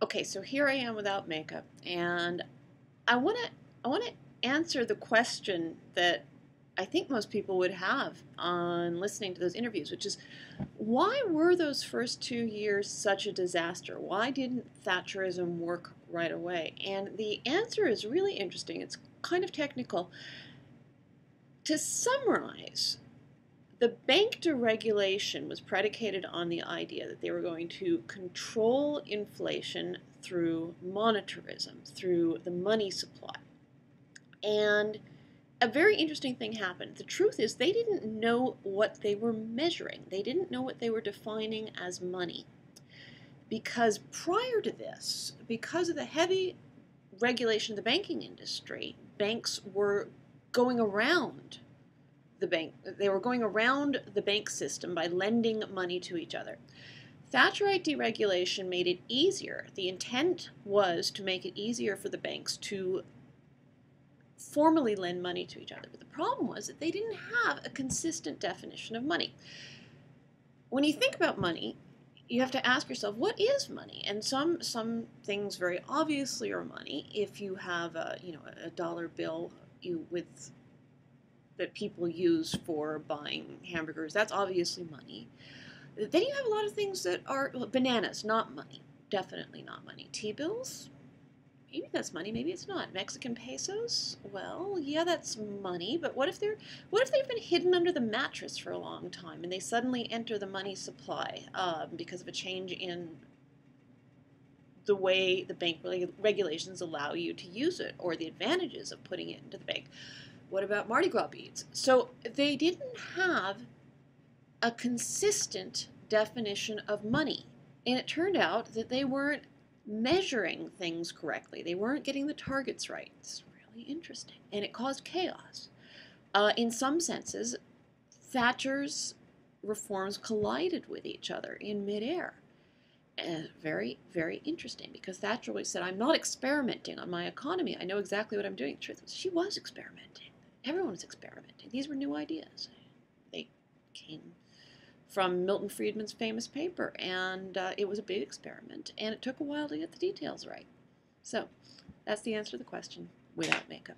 Okay, so here I am without makeup, and I want to answer the question that I think most people would have on listening to those interviews, which is why were those first 2 years such a disaster? Why didn't Thatcherism work right away? And the answer is really interesting. It's kind of technical. To summarize, the bank deregulation was predicated on the idea that they were going to control inflation through monetarism, through the money supply. And a very interesting thing happened. The truth is, they didn't know what they were measuring, they didn't know what they were defining as money. Because prior to this, because of the heavy regulation of the banking industry, banks were going around the bank system by lending money to each other. Thatcherite deregulation made it easier. The intent was to make it easier for the banks to formally lend money to each other. But the problem was that they didn't have a consistent definition of money. When you think about money, you have to ask yourself, what is money? And some things very obviously are money. If you have a dollar bill that people use for buying hamburgers, that's obviously money. Then you have a lot of things that are bananas, not money. Definitely not money. T-bills? Maybe that's money, maybe it's not. Mexican pesos? Well, yeah, that's money, but what if they've been hidden under the mattress for a long time and they suddenly enter the money supply because of a change in the way the bank regulations allow you to use it, or the advantages of putting it into the bank? What about Mardi Gras beads? So they didn't have a consistent definition of money. And it turned out that they weren't measuring things correctly. They weren't getting the targets right. It's really interesting. And it caused chaos. In some senses, Thatcher's reforms collided with each other in midair. Very, very interesting, because Thatcher always said, I'm not experimenting on my economy. I know exactly what I'm doing. The truth was, she was experimenting. Everyone was experimenting. These were new ideas. They came from Milton Friedman's famous paper, and it was a big experiment, and it took a while to get the details right. So that's the answer to the question: without makeup.